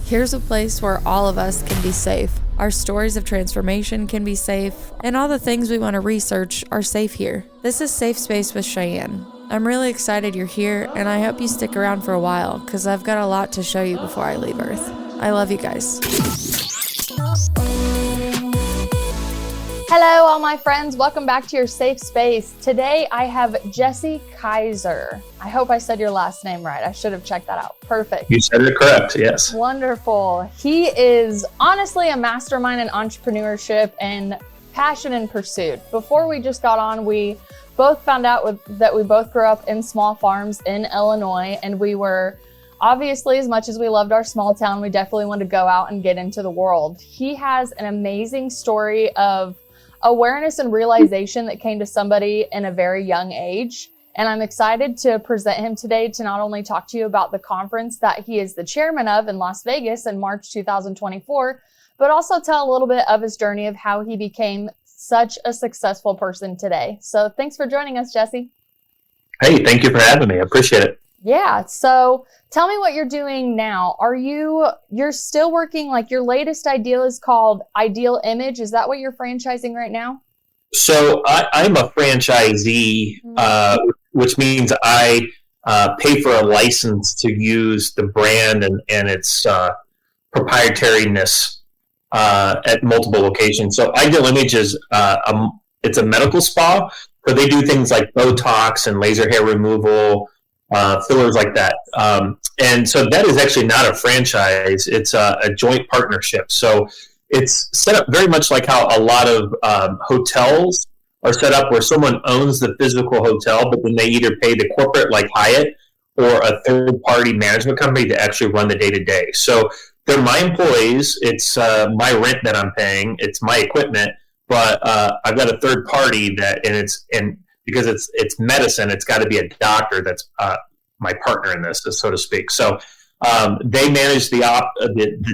Here's a place where all of us can be safe. Our stories of transformation can be safe, and all the things we want to research are safe here. This is Safe Space with Cheyenne. I'm really excited you're here, and I hope you stick around for a while, because I've got a lot to show you before I leave Earth. I love you guys. Hello, all my friends. Welcome back to your safe space. Today, I have Jesse Kaiser. I hope I said your last name right. I should have checked that out. Perfect. You said it correct, yes. Wonderful. He is honestly a mastermind in entrepreneurship and passion and pursuit. Before we just got on, we both found out that we both grew up in small farms in Illinois, and we were obviously, as much as we loved our small town, we definitely wanted to go out and get into the world. He has an amazing story of awareness and realization that came to somebody in a very young age. And I'm excited to present him today to not only talk to you about the conference that he is the chairman of in Las Vegas in March 2024, but also tell a little bit of his journey of how he became such a successful person today. So thanks for joining us, Jesse. Hey, thank you for having me. I appreciate it. Yeah. So tell me what you're doing now. You're still working, like your latest ideal is called Ideal Image. Is that what you're franchising right now? So I'm a franchisee, which means I pay for a license to use the brand and its proprietariness at multiple locations. So Ideal Image is it's a medical spa, so they do things like Botox and laser hair removal, fillers like that. And so that is actually not a franchise. It's a joint partnership. So it's set up very much like how a lot of hotels are set up, where someone owns the physical hotel, but then they either pay the corporate like Hyatt or a third-party management company to actually run the day-to-day. So they're my employees. It's my rent that I'm paying. It's my equipment, but I've got a third party and because it's medicine, it's got to be a doctor that's my partner in this, so to speak. So they manage the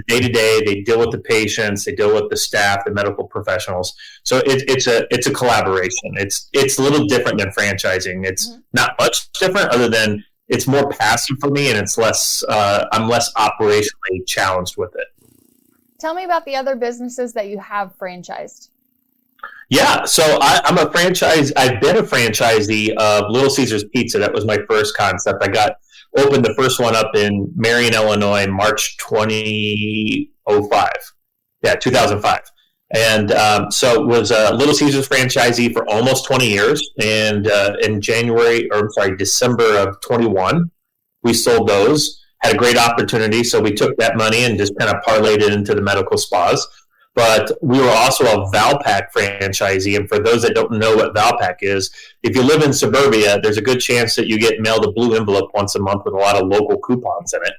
day-to-day. They deal with the patients. They deal with the staff, the medical professionals. So it's a collaboration. It's a little different than franchising. It's not much different, other than it's more passive for me, and it's less. I'm less operationally challenged with it. Tell me about the other businesses that you have franchised. Yeah, so I've been a franchisee of Little Caesars Pizza. That was my first concept. I opened the first one up in Marion, Illinois, in March 2005. Yeah, 2005. And so was a Little Caesars franchisee for almost 20 years. And in December of 21, we sold those. Had a great opportunity, so we took that money and just kind of parlayed it into the medical spas. But we were also a Valpak franchisee. And for those that don't know what Valpak is, if you live in suburbia, there's a good chance that you get mailed a blue envelope once a month with a lot of local coupons in it.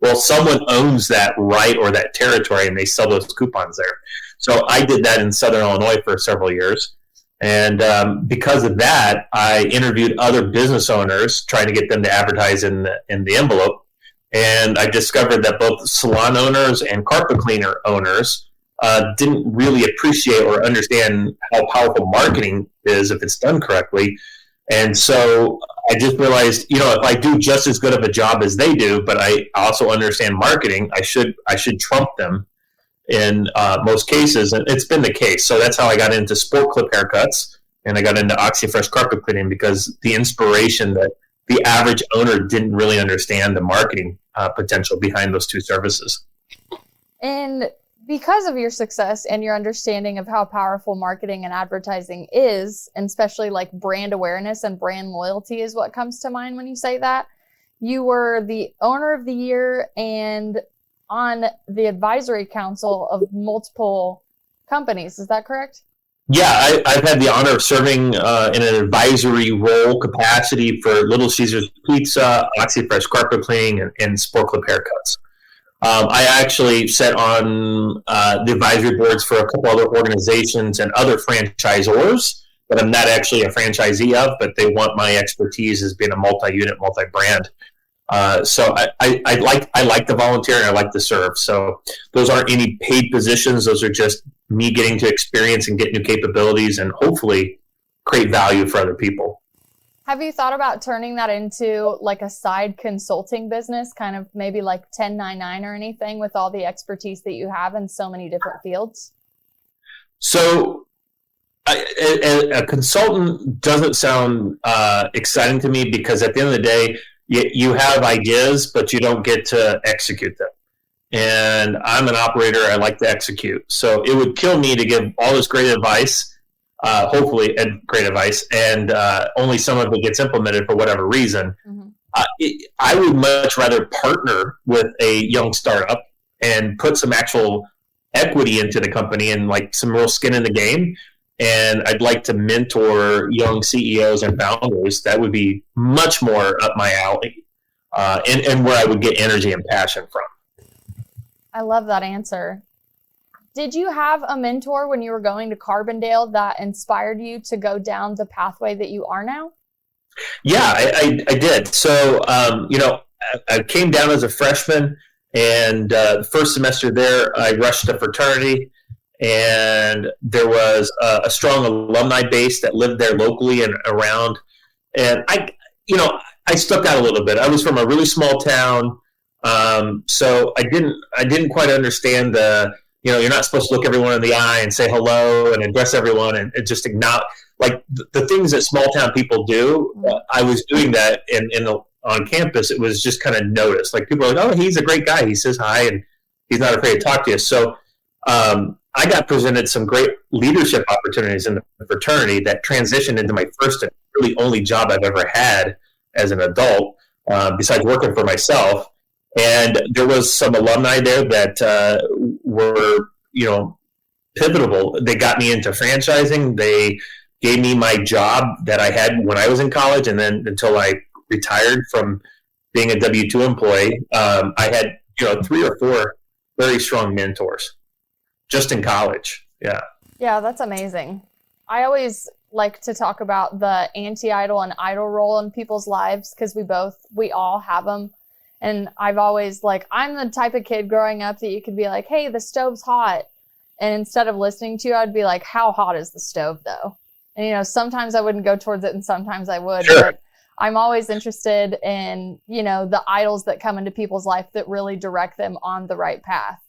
Well, someone owns that right or that territory, and they sell those coupons there. So I did that in Southern Illinois for several years. And because of that, I interviewed other business owners, trying to get them to advertise in the envelope. And I discovered that both salon owners and carpet cleaner owners didn't really appreciate or understand how powerful marketing is if it's done correctly. And so I just realized, if I do just as good of a job as they do, but I also understand marketing, I should trump them in most cases. And it's been the case. So that's how I got into sport clip haircuts, and I got into OxyFresh carpet cleaning, because the inspiration that the average owner didn't really understand the marketing potential behind those two services. And because of your success and your understanding of how powerful marketing and advertising is, and especially like brand awareness and brand loyalty is what comes to mind when you say that, you were the owner of the year and on the advisory council of multiple companies. Is that correct? Yeah, I've had the honor of serving in an advisory role capacity for Little Caesars Pizza, OxyFresh carpet cleaning, and Sport Clip haircuts. I actually sat on the advisory boards for a couple other organizations and other franchisors that I'm not actually a franchisee of, but they want my expertise as being a multi-unit, multi-brand. So I like to volunteer and I like to serve. So those aren't any paid positions. Those are just me getting to experience and get new capabilities and hopefully create value for other people. Have you thought about turning that into like a side consulting business, kind of maybe like 1099 or anything with all the expertise that you have in so many different fields? So a consultant doesn't sound exciting to me because at the end of the day, you have ideas, but you don't get to execute them. And I'm an operator. I like to execute. So it would kill me to give all this great advice, hopefully great advice, and only some of it gets implemented for whatever reason. Mm-hmm. I would much rather partner with a young startup and put some actual equity into the company and like some real skin in the game. And I'd like to mentor young CEOs and founders. That would be much more up my alley, and where I would get energy and passion from. I love that answer. Did you have a mentor when you were going to Carbondale that inspired you to go down the pathway that you are now? Yeah, I did. So, I came down as a freshman, and the first semester there, I rushed a fraternity, and there was a strong alumni base that lived there locally and around. And I stuck out a little bit. I was from a really small town, so I didn't quite understand you're not supposed to look everyone in the eye and say hello and address everyone and just acknowledge like the things that small town people do. I was doing that on campus. It was just kind of noticed. Like people are like, oh, he's a great guy. He says hi and he's not afraid to talk to you. So I got presented some great leadership opportunities in the fraternity that transitioned into my first and really only job I've ever had as an adult, besides working for myself. And there was some alumni there that were, pivotal. They got me into franchising. They gave me my job that I had when I was in college, and then until I retired from being a W-2 employee, I had 3 or 4 very strong mentors just in college. Yeah. Yeah, that's amazing. I always like to talk about the anti-idol and idol role in people's lives because we all have them. And I've always I'm the type of kid growing up that you could be like, hey, the stove's hot. And instead of listening to you, I'd be like, how hot is the stove though? And, sometimes I wouldn't go towards it and sometimes I would. Sure. But I'm always interested in, the idols that come into people's life that really direct them on the right path.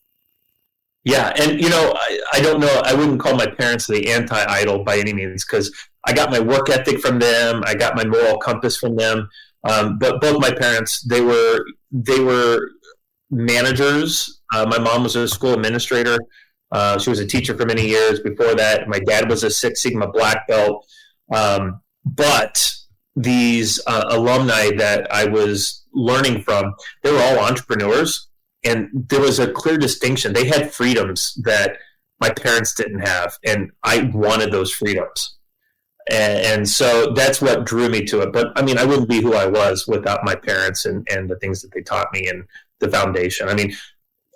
Yeah. And, I don't know, I wouldn't call my parents the anti-idol by any means because I got my work ethic from them. I got my moral compass from them. But both my parents, they were managers. My mom was a school administrator. She was a teacher for many years before that. My dad was a Six Sigma black belt. But these alumni that I was learning from, they were all entrepreneurs. And there was a clear distinction. They had freedoms that my parents didn't have. And I wanted those freedoms. And so that's what drew me to it. But I mean, I wouldn't be who I was without my parents and the things that they taught me and the foundation. I mean,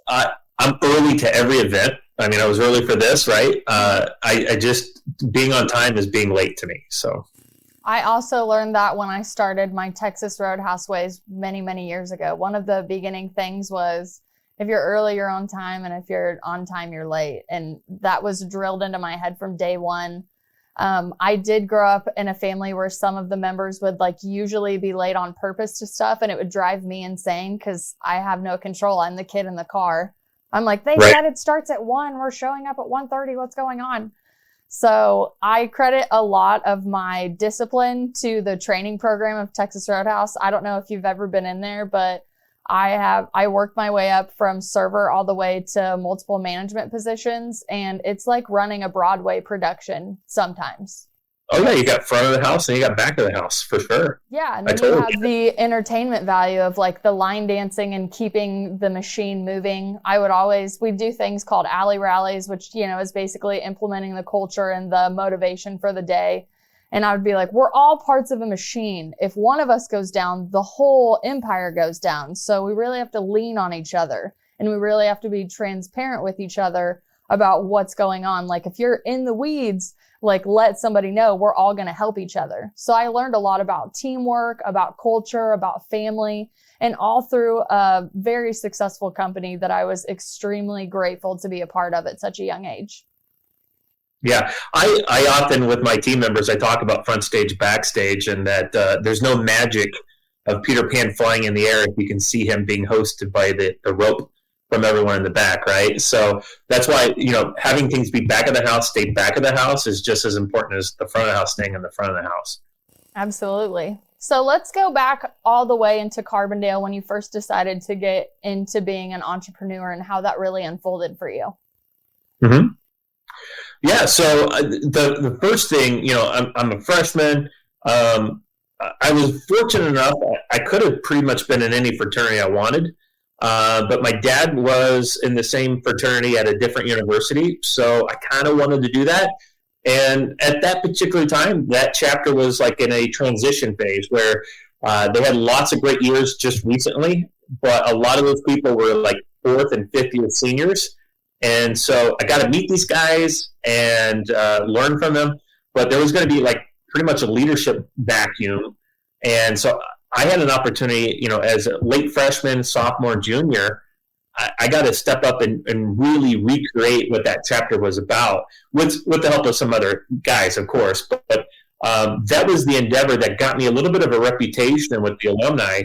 I'm early to every event. I mean, I was early for this, right? I just, being on time is being late to me. So I also learned that when I started my Texas Roadhouse ways many, many years ago. One of the beginning things was if you're early, you're on time. And if you're on time, you're late. And that was drilled into my head from day one. I did grow up in a family where some of the members would usually be late on purpose to stuff. And it would drive me insane because I have no control. I'm the kid in the car. I'm like, they said it starts at 1. We're showing up at 1:30. What's going on? So I credit a lot of my discipline to the training program of Texas Roadhouse. I don't know if you've ever been in there, but I worked my way up from server all the way to multiple management positions. And it's like running a Broadway production sometimes. Oh yeah, you got front of the house and you got back of the house for sure. Yeah, and then you have the entertainment value of the line dancing and keeping the machine moving. We'd do things called alley rallies, which, is basically implementing the culture and the motivation for the day. And I would be like, we're all parts of a machine. If one of us goes down, the whole empire goes down. So we really have to lean on each other and we really have to be transparent with each other about what's going on. If you're in the weeds, let somebody know. We're all going to help each other. So I learned a lot about teamwork, about culture, about family, and all through a very successful company that I was extremely grateful to be a part of at such a young age. Yeah, I often with my team members, I talk about front stage, backstage, and that there's no magic of Peter Pan flying in the air if you can see him being hosted by the rope from everyone in the back, right? So that's why, having things be back of the house, stay back of the house is just as important as the front of the house staying in the front of the house. Absolutely. So let's go back all the way into Carbondale when you first decided to get into being an entrepreneur and how that really unfolded for you. Mm-hmm. Yeah, so the first thing, I'm a freshman. I was fortunate enough, I could have pretty much been in any fraternity I wanted, but my dad was in the same fraternity at a different university, so I kind of wanted to do that. And at that particular time, that chapter was like in a transition phase where they had lots of great years just recently, but a lot of those people were like fourth and fifth year seniors. And so I got to meet these guys and learn from them. But there was going to be like pretty much a leadership vacuum. And so I had an opportunity, as a late freshman, sophomore, junior, I got to step up and really recreate what that chapter was about with the help of some other guys, of course. But that was the endeavor that got me a little bit of a reputation with the alumni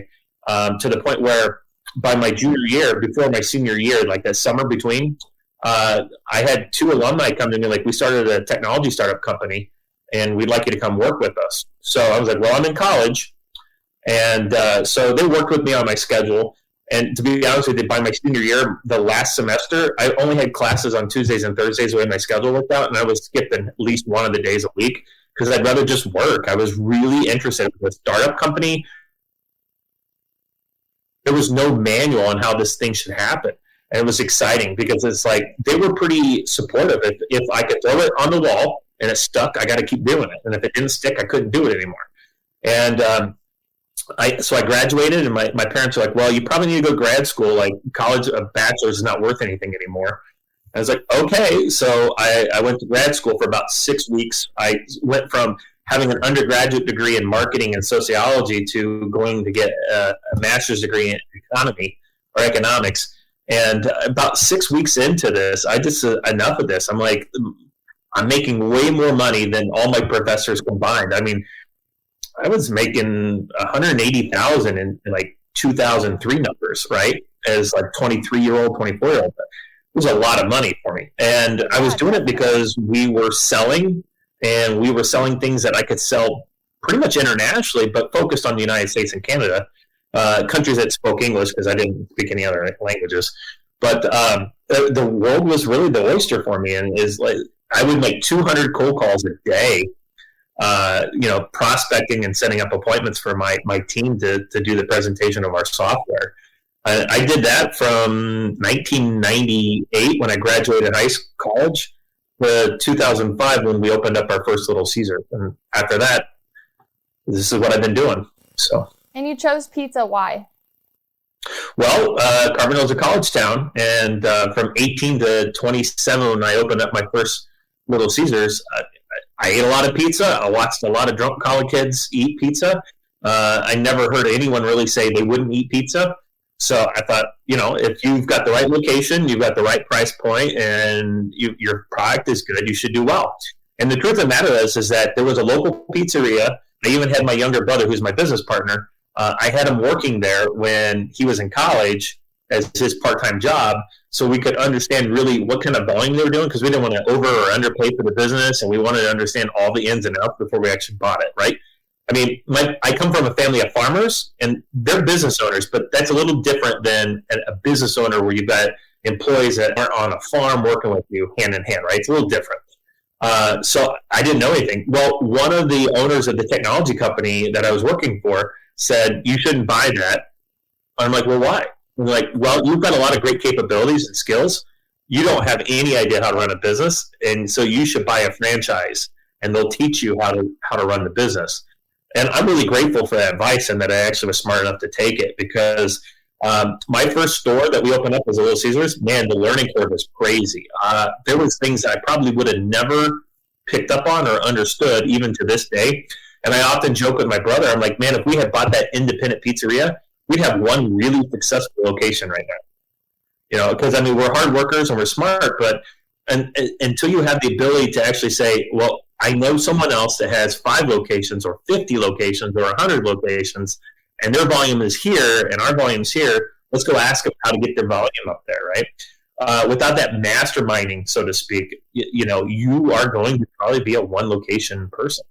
to the point where by my junior year, before my senior year, like that summer between, I had two alumni come to me, like, we started a technology startup company and we'd like you to come work with us. So I was like, well, I'm in college. And so they worked with me on my schedule. And to be honest with you, by my senior year, the last semester, I only had classes on Tuesdays and Thursdays the way my schedule worked out, and I was skipping at least one of the days a week because I'd rather just work. I was really interested in the startup company. There was no manual on how this thing should happen. And it was exciting because it's like they were pretty supportive. If I could throw it on the wall and it stuck, I got to keep doing it. And if it didn't stick, I couldn't do it anymore. And so I graduated, and my parents were like, well, you probably need to go to grad school. Like, college, a bachelor's is not worth anything anymore. I was like, okay. So I went to grad school for about 6 weeks. I went from having an undergraduate degree in marketing and sociology to going to get a master's degree in economy or economics. And about 6 weeks into this, I just enough of this. I'm like, I'm making way more money than all my professors combined. I mean, I was making $180,000 in like 2003 numbers, right? As like 23-year-old, 24-year-old. It was a lot of money for me. And I was doing it because we were selling, and we were selling things that I could sell pretty much internationally, but focused on the United States and Canada, countries that spoke English because I didn't speak any other languages. But the world was really the oyster for me, and is like I would make 200 cold calls a day. Prospecting and setting up appointments for my team to do the presentation of our software. I did that from 1998 when I graduated college to 2005 when we opened up our first Little Caesar. And after that, this is what I've been doing. So. And you chose pizza. Why? Well, Carbondale is a college town, and from 18 to 27 when I opened up my first Little Caesars, I ate a lot of pizza. I watched a lot of drunk college kids eat pizza. I never heard anyone really say they wouldn't eat pizza. So I thought, if you've got the right location, you've got the right price point, and your product is good, you should do well. And the truth of the matter is that there was a local pizzeria. I even had my younger brother, who's my business partner. I had him working there when he was in college as his part-time job, so we could understand really what kind of volume they were doing, because we didn't want to over or underpay for the business, and we wanted to understand all the ins and outs before we actually bought it, right? I mean, I come from a family of farmers, and they're business owners, but that's a little different than a business owner where you've got employees that aren't on a farm working with you hand in hand, right? It's a little different. So I didn't know anything. Well, one of the owners of the technology company that I was working for said, you shouldn't buy that. I'm like, well, why? And they're like, well, you've got a lot of great capabilities and skills. You don't have any idea how to run a business, and so you should buy a franchise, and they'll teach you how to run the business. And I'm really grateful for that advice, and that I actually was smart enough to take it, because my first store that we opened up was a Little Caesars. Man, the learning curve was crazy. There was things that I probably would have never picked up on or understood even to this day. And I often joke with my brother, I'm like, man, if we had bought that independent pizzeria, we'd have one really successful location right now. Because, I mean, we're hard workers and we're smart, but until you have the ability to actually say, well, I know someone else that has 5 locations or 50 locations or 100 locations, and their volume is here and our volume's here. Let's go ask them how to get their volume up there, right? Without that masterminding, so to speak, you are going to probably be a one location person.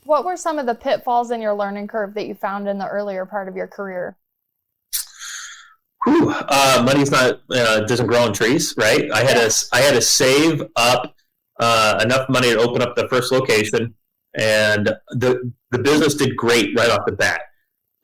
What were some of the pitfalls in your learning curve that you found in the earlier part of your career? Money's not doesn't grow on trees, right? I had to save up enough money to open up the first location, and the business did great right off the bat.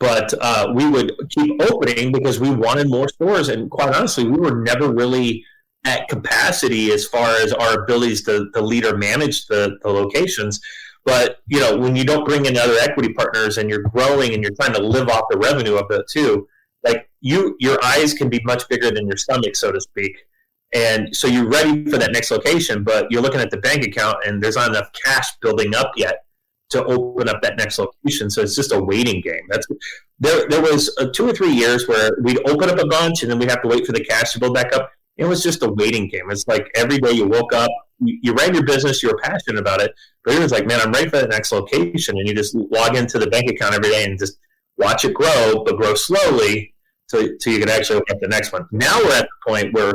But we would keep opening because we wanted more stores, and quite honestly, we were never really at capacity as far as our abilities to lead or manage the locations. But when you don't bring in other equity partners and you're growing and you're trying to live off the revenue of it too, like your eyes can be much bigger than your stomach, so to speak. And so you're ready for that next location, but you're looking at the bank account and there's not enough cash building up yet to open up that next location. So it's just a waiting game. There was 2 or 3 years where we'd open up a bunch and then we'd have to wait for the cash to build back up. It was just a waiting game. It's like every day you woke up, you ran your business, you were passionate about it, but it was like, man, I'm ready for the next location. And you just log into the bank account every day and just watch it grow, but grow slowly so you can actually open up the next one. Now we're at the point where,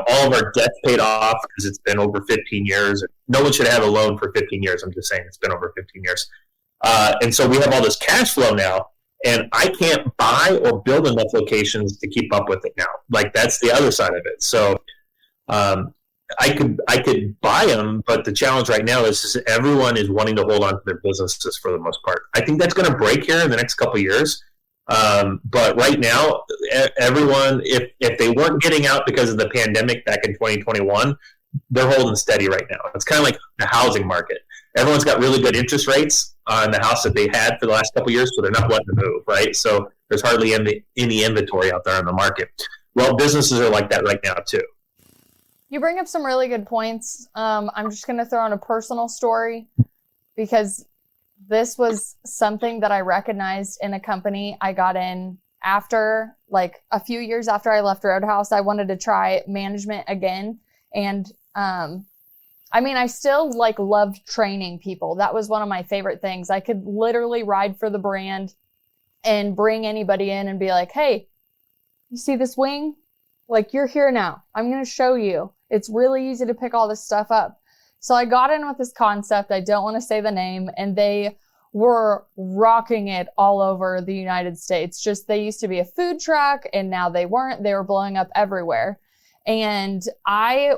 all of our debt's paid off because it's been over 15 years. No one should have a loan for 15 years. I'm just saying it's been over 15 years. And so we have all this cash flow now, and I can't buy or build enough locations to keep up with it now. Like, that's the other side of it. So I could buy them, but the challenge right now is everyone is wanting to hold on to their businesses for the most part. I think that's going to break here in the next couple of years. But right now, everyone, if they weren't getting out because of the pandemic back in 2021, they're holding steady right now. It's kind of like the housing market. Everyone's got really good interest rates on the house that they had for the last couple of years, so they're not wanting to move, right? So there's hardly any inventory out there on the market. Well, businesses are like that right now too. You bring up some really good points. I'm just going to throw in a personal story because this was something that I recognized in a company I got in after, like a few years after I left Roadhouse. I wanted to try management again. And I still loved training people. That was one of my favorite things. I could literally ride for the brand and bring anybody in and be like, hey, you see this wing? Like, you're here now. I'm going to show you. It's really easy to pick all this stuff up. So I got in with this concept. I don't want to say the name, and they were rocking it all over the United States. Just, they used to be a food truck and now they weren't. They were blowing up everywhere. And I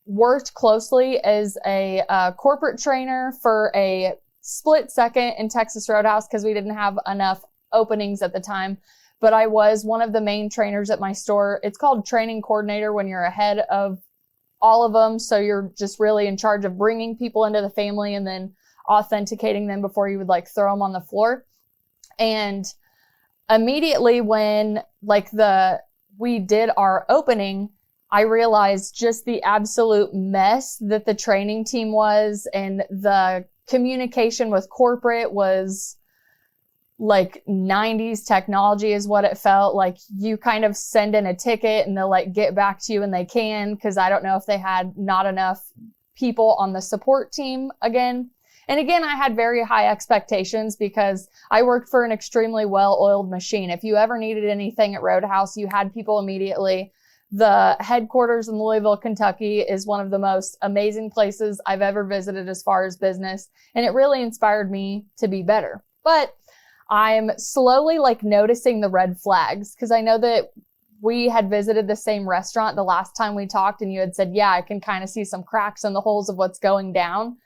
worked closely as a corporate trainer for a split second in Texas Roadhouse because we didn't have enough openings at the time. But I was one of the main trainers at my store. It's called training coordinator when you're ahead of all of them. So you're just really in charge of bringing people into the family and then authenticating them before you would throw them on the floor. And immediately when we did our opening, I realized just the absolute mess that the training team was, and the communication with corporate was like 90s technology is what it felt like. You kind of send in a ticket and they'll get back to you, and they can, because I don't know if they had not enough people on the support team again. And again, I had very high expectations because I worked for an extremely well-oiled machine. If you ever needed anything at Roadhouse, you had people immediately. The headquarters in Louisville, Kentucky is one of the most amazing places I've ever visited as far as business. And it really inspired me to be better. But I'm slowly noticing the red flags, because I know that we had visited the same restaurant the last time we talked, and you had said, yeah, I can kind of see some cracks in the holes of what's going down.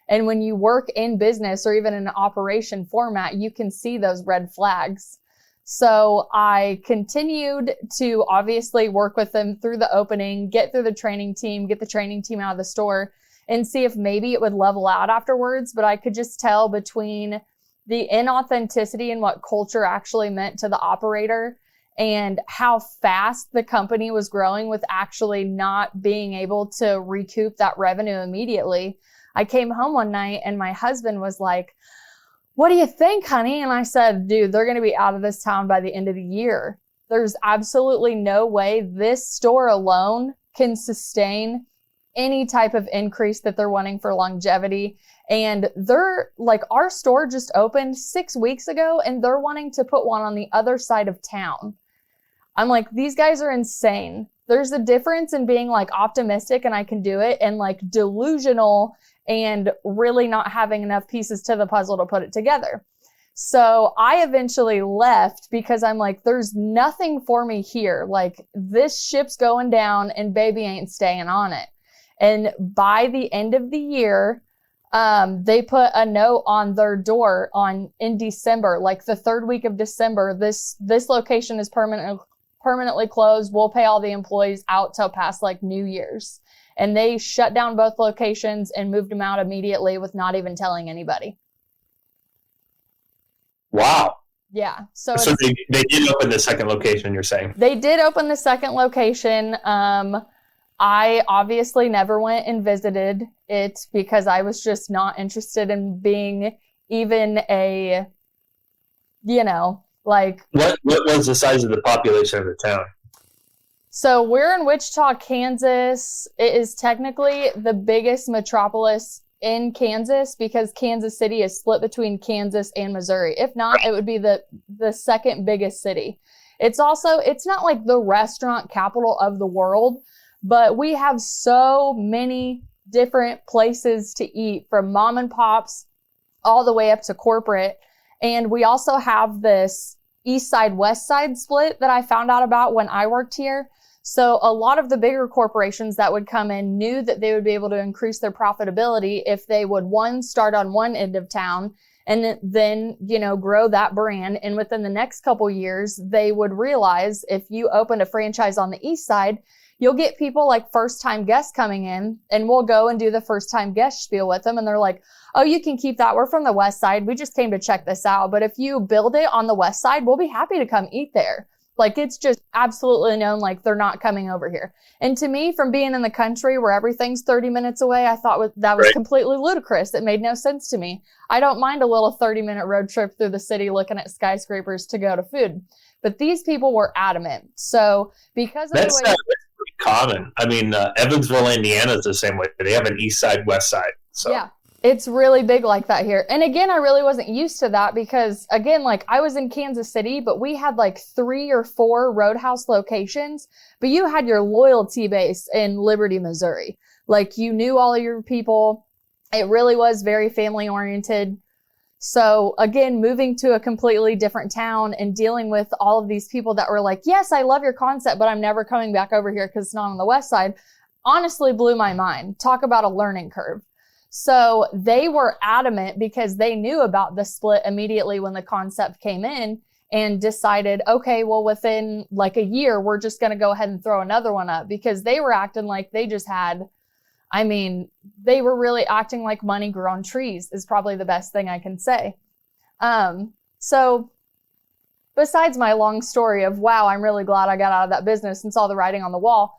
And when you work in business or even in an operation format, you can see those red flags. So I continued to obviously work with them through the opening, get through the training team, get the training team out of the store, and see if maybe it would level out afterwards. But I could just tell between the inauthenticity and what culture actually meant to the operator and how fast the company was growing with actually not being able to recoup that revenue immediately. I came home one night and my husband was like, what do you think, honey? And I said, dude, they're going to be out of this town by the end of the year. There's absolutely no way this store alone can sustain any type of increase that they're wanting for longevity. And they're like, our store just opened 6 weeks ago and they're wanting to put one on the other side of town. I'm like, these guys are insane. There's a difference in being like optimistic and I can do it, and like delusional and really not having enough pieces to the puzzle to put it together. So I eventually left because I'm like, there's nothing for me here. Like, this ship's going down and baby ain't staying on it. And by the end of the year, they put a note on their door in December, like the third week of December, this location is permanently closed. We'll pay all the employees out till past like New Year's. And they shut down both locations and moved them out immediately with not even telling anybody. Wow. Yeah. So they did open the second location, you're saying? They did open the second location. I obviously never went and visited it because I was just not interested in being even a, like. What was the size of the population of the town? So we're in Wichita, Kansas. It is technically the biggest metropolis in Kansas because Kansas City is split between Kansas and Missouri. If not, it would be the second biggest city. It's not like the restaurant capital of the world, but we have so many different places to eat, from mom and pops all the way up to corporate. And we also have this east side, west side split that I found out about when I worked here. So a lot of the bigger corporations that would come in knew that they would be able to increase their profitability if they would, one, start on one end of town and then, grow that brand. And within the next couple years, they would realize if you opened a franchise on the east side, you'll get people like first-time guests coming in, and we'll go and do the first-time guest spiel with them. And they're like, oh, you can keep that. We're from the west side. We just came to check this out. But if you build it on the west side, we'll be happy to come eat there. Like, it's just absolutely known, like, they're not coming over here. And to me, from being in the country where everything's 30 minutes away, I thought that was completely ludicrous. It made no sense to me. I don't mind a little 30-minute road trip through the city looking at skyscrapers to go to food. But these people were adamant. So because of that's pretty common. I mean, Evansville, Indiana is the same way. They have an east side, west side. So. Yeah. It's really big like that here. And again, I really wasn't used to that because, again, like, I was in Kansas City, but we had like 3 or 4 Roadhouse locations, but you had your loyalty base in Liberty, Missouri. Like, you knew all of your people. It really was very family oriented. So again, moving to a completely different town and dealing with all of these people that were like, yes, I love your concept, but I'm never coming back over here because it's not on the west side, honestly blew my mind. Talk about a learning curve. So they were adamant because they knew about the split immediately when the concept came in and decided, okay, well, within like a year, we're just going to go ahead and throw another one up, because they were acting like they just had, they were really acting like money grew on trees is probably the best thing I can say. So besides my long story of, wow, I'm really glad I got out of that business and saw the writing on the wall,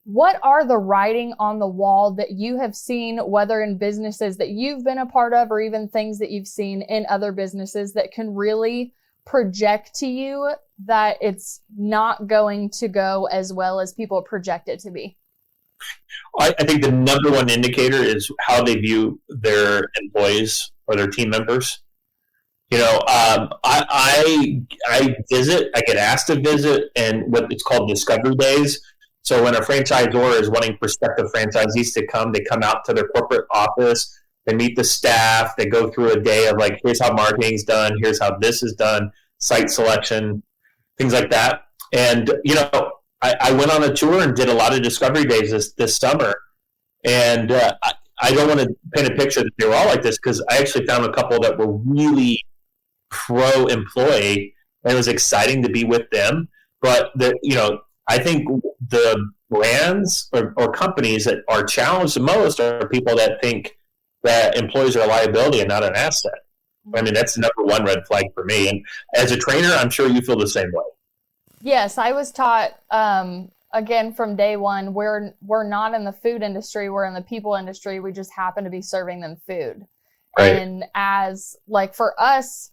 what are the writing on the wall that you have seen, whether in businesses that you've been a part of or even things that you've seen in other businesses, that can really project to you that it's not going to go as well as people project it to be? I think the number one indicator is how they view their employees or their team members. I get asked to visit, and what it's called discovery days. So when a franchisor is wanting prospective franchisees to come, they come out to their corporate office, they meet the staff, they go through a day of like, here's how marketing's done, here's how this is done, site selection, things like that. And, I went on a tour and did a lot of discovery days this summer. And I don't want to paint a picture that they were all like this, because I actually found a couple that were really pro-employee, and it was exciting to be with them. But, I think the brands or companies that are challenged the most are people that think that employees are a liability and not an asset. I mean, that's the number one red flag for me. And as a trainer, I'm sure you feel the same way. Yes, I was taught, again, from day one, we're not in the food industry, we're in the people industry. We just happen to be serving them food. Right. And as, like, for us,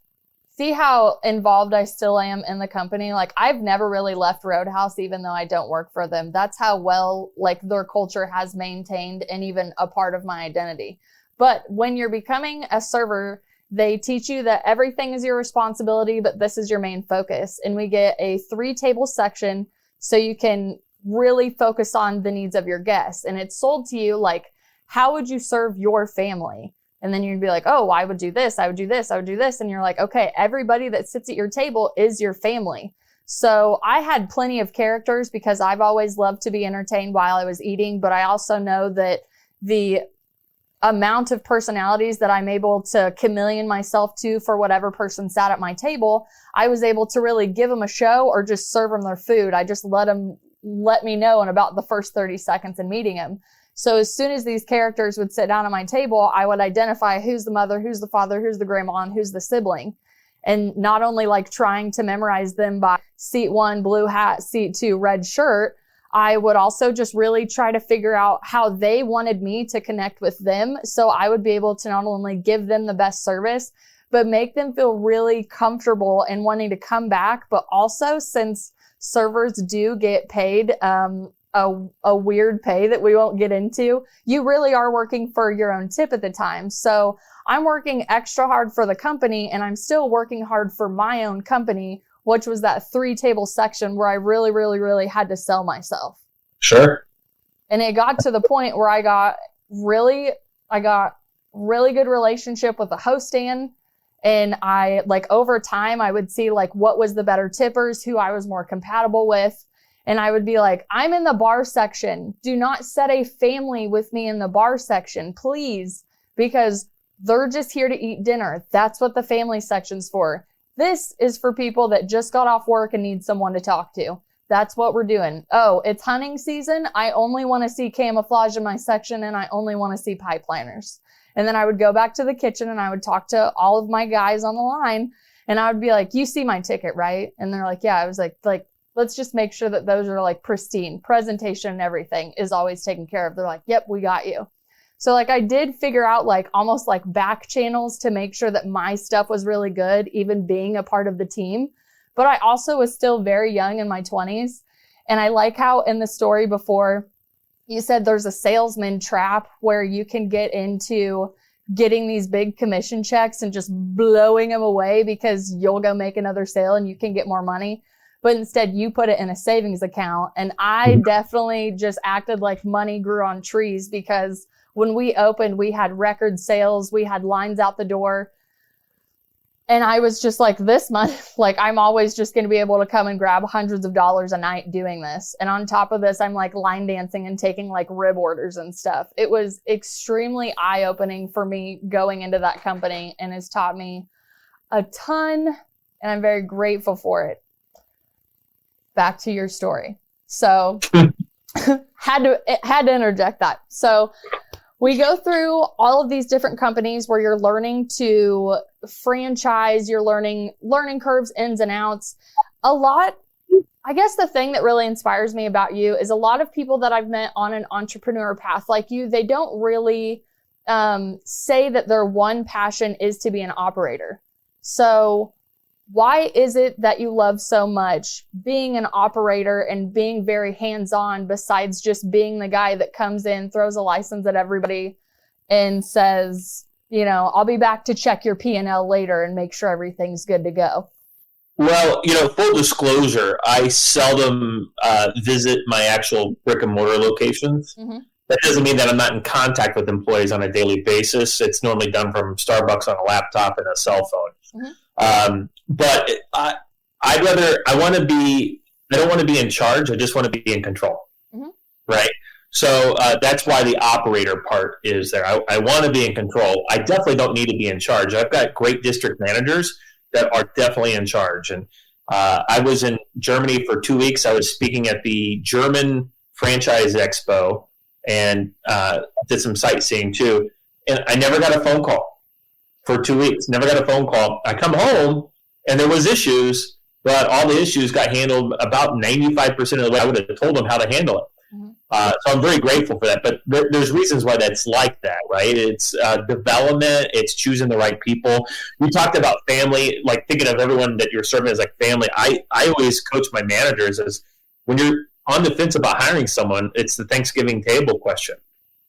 see how involved I still am in the company. Like, I've never really left Roadhouse, even though I don't work for them. That's how well, like, their culture has maintained and even a part of my identity. But when you're becoming a server, they teach you that everything is your responsibility, but this is your main focus. And we get a 3-table section so you can really focus on the needs of your guests. And it's sold to you like, how would you serve your family? And then you'd be like, oh, I would do this, I would do this, I would do this. And you're like, okay, everybody that sits at your table is your family. So I had plenty of characters because I've always loved to be entertained while I was eating. But I also know that the amount of personalities that I'm able to chameleon myself to for whatever person sat at my table, I was able to really give them a show or just serve them their food. I just let me know in about the first 30 seconds in meeting them. So as soon as these characters would sit down at my table, I would identify who's the mother, who's the father, who's the grandma, and who's the sibling. And not only like trying to memorize them by seat 1, blue hat, seat 2, red shirt, I would also just really try to figure out how they wanted me to connect with them. So I would be able to not only give them the best service, but make them feel really comfortable and wanting to come back. But also, since servers do get paid a weird pay that we won't get into, you really are working for your own tip at the time. So I'm working extra hard for the company, and I'm still working hard for my own company, which was that 3-table section where I really, really, really had to sell myself. Sure. And it got to the point where I got really good relationship with the host stand. And I, like, over time, I would see like what was the better tippers, who I was more compatible with. And I would be like, I'm in the bar section. Do not set a family with me in the bar section, please, because they're just here to eat dinner. That's what the family section's for. This is for people that just got off work and need someone to talk to. That's what we're doing. Oh, it's hunting season. I only want to see camouflage in my section, and I only want to see pie planners. And then I would go back to the kitchen and I would talk to all of my guys on the line, and I would be like, you see my ticket, right? And they're like, yeah. I was like, let's just make sure that those are like pristine. Presentation and everything is always taken care of. They're like, yep, we got you. So like I did figure out like almost like back channels to make sure that my stuff was really good, even being a part of the team. But I also was still very young in my 20s. And I like how in the story before you said there's a salesman trap where you can get into getting these big commission checks and just blowing them away because you'll go make another sale and you can get more money. But instead you put it in a savings account. And I definitely just acted like money grew on trees, because when we opened, we had record sales. We had lines out the door. And I was just like, this month, like, I'm always just going to be able to come and grab hundreds of dollars a night doing this. And on top of this, I'm like line dancing and taking like rib orders and stuff. It was extremely eye-opening for me going into that company, and has taught me a ton, and I'm very grateful for it. Back to your story. So had to interject that. So we go through all of these different companies where you're learning to franchise, you're learning curves, ins and outs. I guess the thing that really inspires me about you is a lot of people that I've met on an entrepreneur path like you, they don't really say that their one passion is to be an operator. So why is it that you love so much being an operator and being very hands-on, besides just being the guy that comes in, throws a license at everybody and says, you know, I'll be back to check your P&L later and make sure everything's good to go? Well, full disclosure, I seldom visit my actual brick and mortar locations. Mm-hmm. That doesn't mean that I'm not in contact with employees on a daily basis. It's normally done from Starbucks on a laptop and a cell phone. Mm-hmm. But I don't want to be in charge. I just want to be in control. Mm-hmm. Right. So that's why the operator part is there. I want to be in control. I definitely don't need to be in charge. I've got great district managers that are definitely in charge. And I was in Germany for 2 weeks. I was speaking at the German Franchise Expo and did some sightseeing too. And I never got a phone call for 2 weeks. Never got a phone call. I come home and there was issues, but all the issues got handled about 95% of the way. I would have told them how to handle it. So I'm very grateful for that. But there's reasons why that's like that, right? It's development. It's choosing the right people. You talked about family, like thinking of everyone that you're serving as like family. I always coach my managers as when you're on the fence about hiring someone, it's the Thanksgiving table question.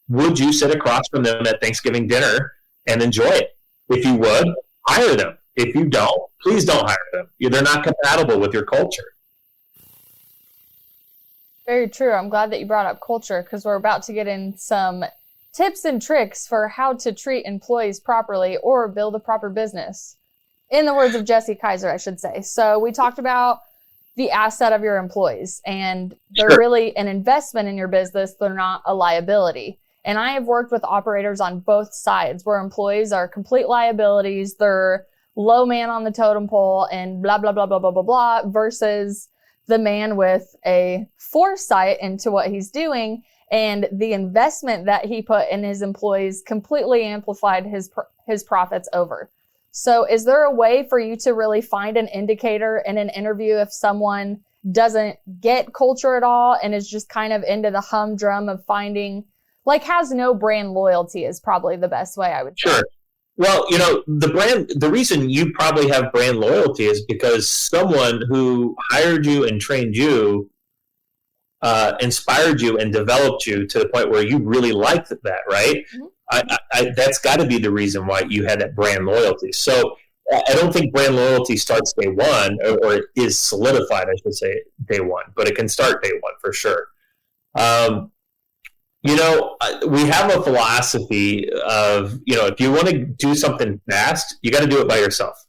Would you sit across from them at Thanksgiving dinner and enjoy it? If you would, hire them. If you don't, please don't hire them. They're not compatible with your culture. Very true. I'm glad that you brought up culture because we're about to get in some tips and tricks for how to treat employees properly or build a proper business. In the words of Jesse Kaiser, I should say. So we talked about the asset of your employees, and they're really an investment in your business. They're not a liability. And I have worked with operators on both sides where employees are complete liabilities. They're low man on the totem pole and blah, blah, blah, blah, blah, blah, blah, versus the man with a foresight into what he's doing, and the investment that he put in his employees completely amplified his profits over. So is there a way for you to really find an indicator in an interview if someone doesn't get culture at all and is just kind of into the humdrum of finding, like, has no brand loyalty is probably the best way I would say. Sure. Well, the reason you probably have brand loyalty is because someone who hired you and trained you, inspired you and developed you to the point where you really liked that, right? Mm-hmm. That's got to be the reason why you had that brand loyalty. So I don't think brand loyalty starts day one, or is solidified, I should say, day one, but it can start day one for sure. We have a philosophy of, if you want to do something fast, you got to do it by yourself.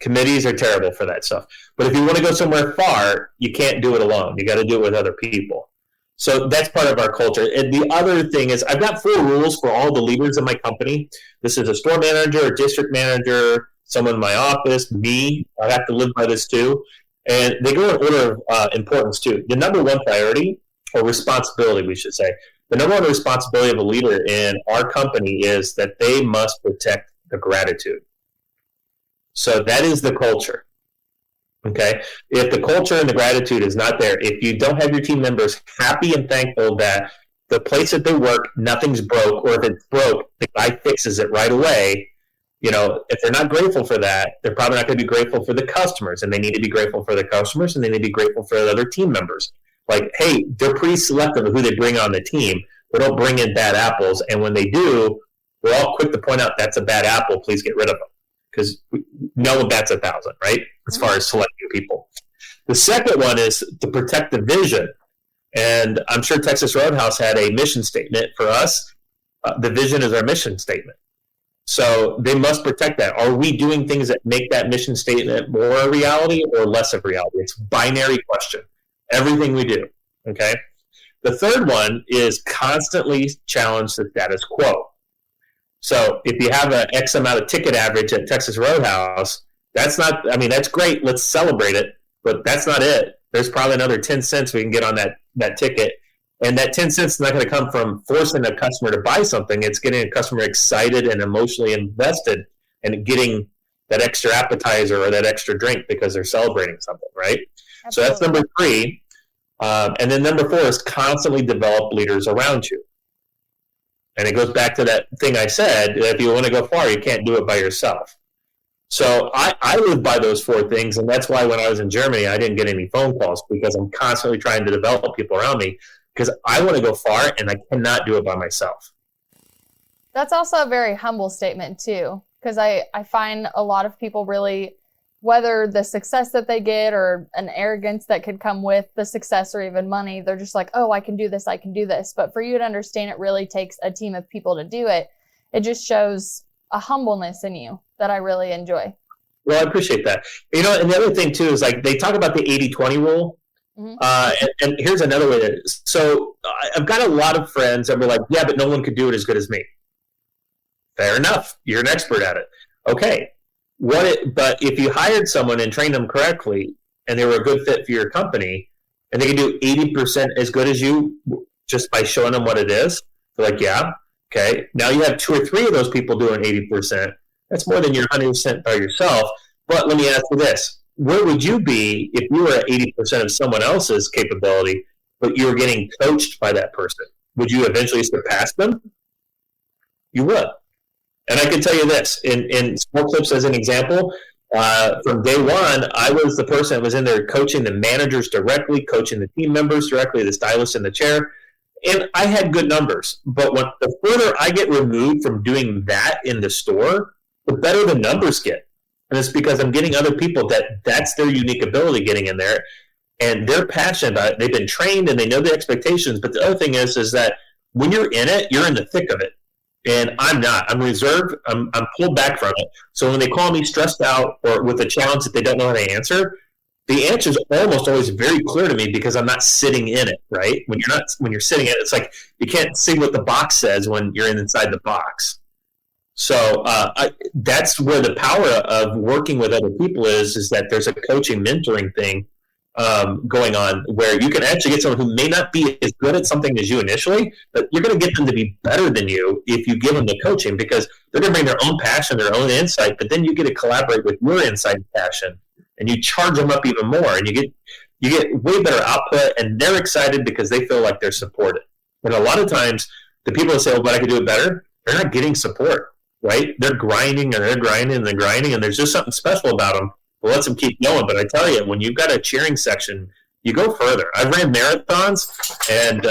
Committees are terrible for that stuff. But if you want to go somewhere far, you can't do it alone. You got to do it with other people. So that's part of our culture. And the other thing is I've got 4 rules for all the leaders in my company. This is a store manager, a district manager, someone in my office, me. I have to live by this too. And they go in order of importance too. The number one priority, or responsibility, we should say, the number one responsibility of a leader in our company is that they must protect the gratitude. So that is the culture. Okay? If the culture and the gratitude is not there, if you don't have your team members happy and thankful that the place that they work, nothing's broke, or if it's broke, the guy fixes it right away, if they're not grateful for that, they're probably not going to be grateful for the customers, and they need to be grateful for the customers, and they need to be grateful for the other team members. Like, hey, they're pretty selective of who they bring on the team. They don't bring in bad apples. And when they do, we're all quick to point out that's a bad apple. Please get rid of them. Because no one bats 1,000, right? As far as selecting people. The second one is to protect the vision. And I'm sure Texas Roadhouse had a mission statement for us. The vision is our mission statement. So they must protect that. Are we doing things that make that mission statement more a reality or less of reality? It's a binary question. Everything we do, okay? The third one is constantly challenge the status quo. So if you have an X amount of ticket average at Texas Roadhouse, that's great. Let's celebrate it, but that's not it. There's probably another 10 cents we can get on that ticket. And that 10 cents is not going to come from forcing a customer to buy something. It's getting a customer excited and emotionally invested and getting that extra appetizer or that extra drink because they're celebrating something, right? Absolutely. So that's number 3. And then number 4 is constantly develop leaders around you. And it goes back to that thing I said, that if you want to go far, you can't do it by yourself. So I live by those 4 things, and that's why when I was in Germany, I didn't get any phone calls, because I'm constantly trying to develop people around me, because I want to go far, and I cannot do it by myself. That's also a very humble statement, too, because I find a lot of people really, whether the success that they get or an arrogance that could come with the success or even money, they're just like, oh, I can do this, I can do this. But for you to understand it really takes a team of people to do it, it just shows a humbleness in you that I really enjoy. Well, I appreciate that. And the other thing, too, is like they talk about the 80-20 rule. Mm-hmm. And here's another way so I've got a lot of friends that were like, yeah, but no one could do it as good as me. Fair enough. You're an expert at it. Okay. But if you hired someone and trained them correctly and they were a good fit for your company and they can do 80% as good as you just by showing them what it is, they're like, yeah, okay. Now you have 2 or 3 of those people doing 80%. That's more than you're 100% by yourself. But let me ask you this. Where would you be if you were at 80% of someone else's capability but you're getting coached by that person, would you eventually surpass them? You would. And I can tell you this, in Sport Clips as an example, from day one, I was the person that was in there coaching the managers directly, coaching the team members directly, the stylist in the chair. And I had good numbers. But the further I get removed from doing that in the store, the better the numbers get. And it's because I'm getting other people that's their unique ability getting in there. And they're passionate. They've been trained and they know the expectations. But the other thing is that when you're in it, you're in the thick of it. And I'm not. I'm reserved. I'm pulled back from it. So when they call me stressed out or with a challenge that they don't know how to answer, the answer is almost always very clear to me because I'm not sitting in it, right? When you're sitting in it, it's like you can't see what the box says when you're inside the box. So that's where the power of working with other people is that there's a coaching, mentoring thing going on where you can actually get someone who may not be as good at something as you initially, but you're going to get them to be better than you if you give them the coaching because they're going to bring their own passion, their own insight, but then you get to collaborate with your insight and passion, and you charge them up even more, and you get way better output, and they're excited because they feel like they're supported. And a lot of times, the people that say, "Oh, but I could do it better," they're not getting support, right? They're grinding and they're grinding and they're grinding, and there's just something special about them. Well, lets them keep going. But I tell you, when you've got a cheering section, you go further. I've ran marathons, and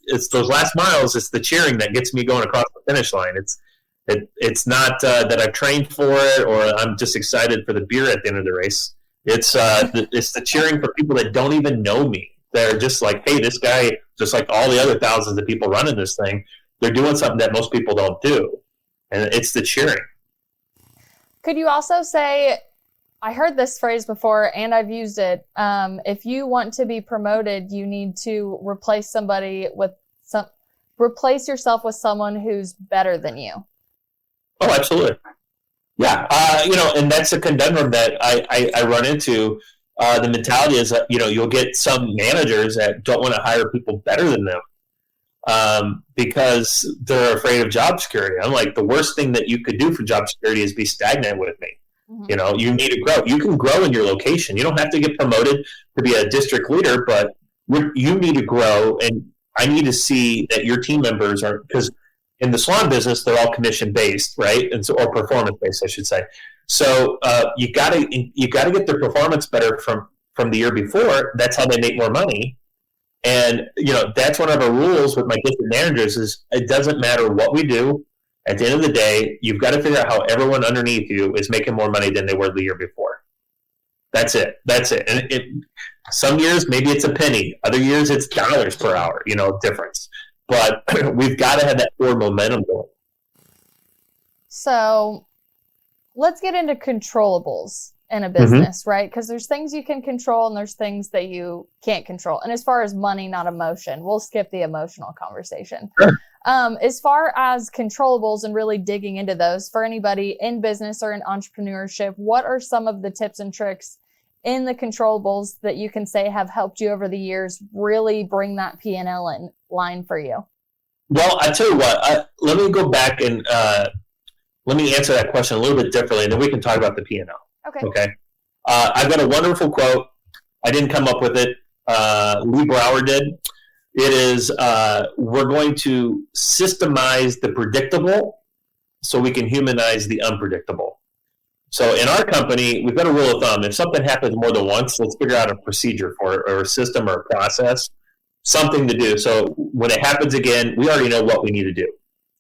it's those last miles. It's the cheering that gets me going across the finish line. It's not that I've trained for it or I'm just excited for the beer at the end of the race. It's the cheering for people that don't even know me. They're just like, hey, this guy, just like all the other thousands of people running this thing, they're doing something that most people don't do, and it's the cheering. Could you also say, I heard this phrase before and I've used it. If you want to be promoted, you need to replace yourself with someone who's better than you. Oh, absolutely. Yeah. And that's a conundrum that I run into. The mentality is that, you'll get some managers that don't want to hire people better than them because they're afraid of job security. I'm like, the worst thing that you could do for job security is be stagnant with me. Mm-hmm. You need to grow. You can grow in your location. You don't have to get promoted to be a district leader, but you need to grow. And I need to see that your team members are, because in the salon business, they're all commission based, right? And so, or performance based, I should say. So you got to get their performance better from the year before. That's how they make more money. And that's one of our rules with my district managers is it doesn't matter what we do. At the end of the day, you've got to figure out how everyone underneath you is making more money than they were the year before. That's it. And some years, maybe it's a penny. Other years, it's dollars per hour, difference. But we've got to have that forward momentum going. So let's get into controllables in a business, right? Because there's things you can control and there's things that you can't control. And as far as money, not emotion, we'll skip the emotional conversation. Sure. As far as controllables and really digging into those for anybody in business or in entrepreneurship, what are some of the tips and tricks in the controllables that you can say have helped you over the years really bring that P&L in line for you? Well, I tell you what, let me go back and let me answer that question a little bit differently, and then we can talk about the P&L. Okay. I've got a wonderful quote. I didn't come up with it. Lee Brower did. It is, we're going to systemize the predictable so we can humanize the unpredictable. So in our company, we've got a rule of thumb. If something happens more than once, let's figure out a procedure for it, or a system or a process, something to do. So when it happens again, we already know what we need to do.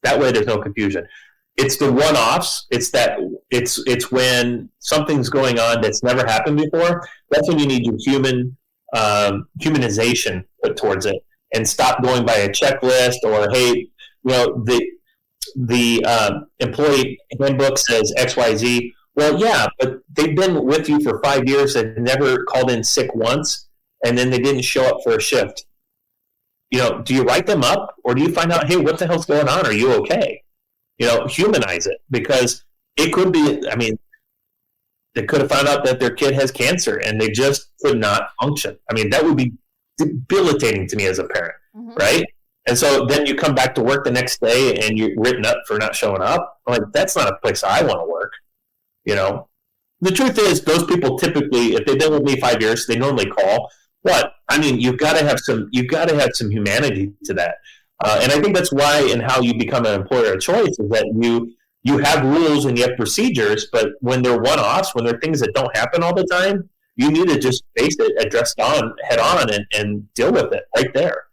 That way there's no confusion. It's the one-offs. It's when something's going on that's never happened before. That's when you need your humanization put towards it, and stop going by a checklist or, hey, the employee handbook says XYZ. Well, yeah, but they've been with you for 5 years and never called in sick once, and then they didn't show up for a shift. Do you write them up, or do you find out, hey, what the hell's going on? Are you okay? Humanize it, because it could be, they could have found out that their kid has cancer and they just could not function. That would be debilitating to me as a parent, right? And so then you come back to work the next day and you're written up for not showing up. I'm like, that's not a place I want to work. The truth is, those people typically, if they've been with me 5 years, they normally call. But I mean, you've got to have some humanity to that. And I think that's why, and how you become an employer of choice, is that you have rules and you have procedures, but when they're one-offs, when they're things that don't happen all the time, you need to just face it, address it head on, and deal with it right there.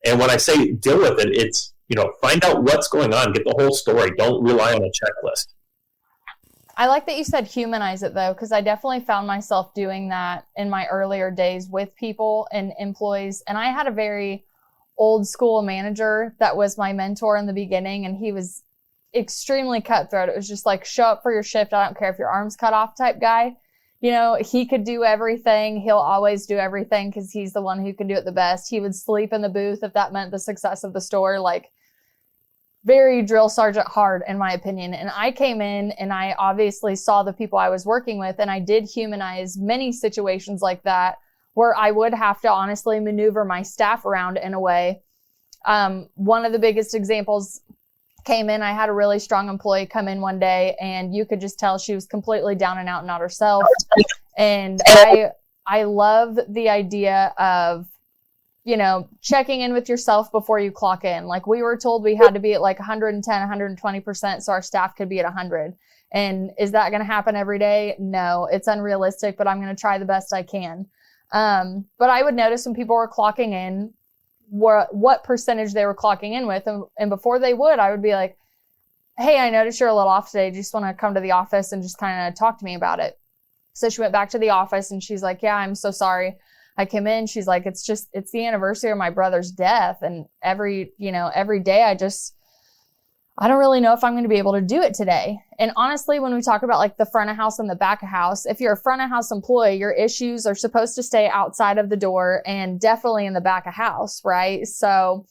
And when I say deal with it, it's, find out what's going on, get the whole story. Don't rely on a checklist. I like that you said humanize it, though, because I definitely found myself doing that in my earlier days with people and employees. And I had a very old school manager that was my mentor in the beginning, and he was extremely cutthroat. It was just like, show up for your shift. I don't care if your arm's cut off type guy. He could do everything. He'll always do everything because he's the one who can do it the best. He would sleep in the booth if that meant the success of the store. Like, very drill sergeant hard, in my opinion. And I came in and I obviously saw the people I was working with, and I did humanize many situations like that where I would have to honestly maneuver my staff around in a way. One of the biggest examples came in, I had a really strong employee come in one day, and you could just tell she was completely down and out, not herself. And I love the idea of, checking in with yourself before you clock in. Like, we were told we had to be at like 110, 120% so our staff could be at 100. And is that going to happen every day? No, it's unrealistic, but I'm going to try the best I can. But I would notice when people were clocking in, what percentage they were clocking in with. And before they would, I would be like, hey, I noticed you're a little off today. Do you just want to come to the office and just kind of talk to me about it? So she went back to the office and she's like, yeah, I'm so sorry. I came in, she's like, it's the anniversary of my brother's death. And every day I don't really know if I'm going to be able to do it today. And honestly, when we talk about like the front of house and the back of house, if you're a front of house employee, your issues are supposed to stay outside of the door and definitely in the back of house, right? So,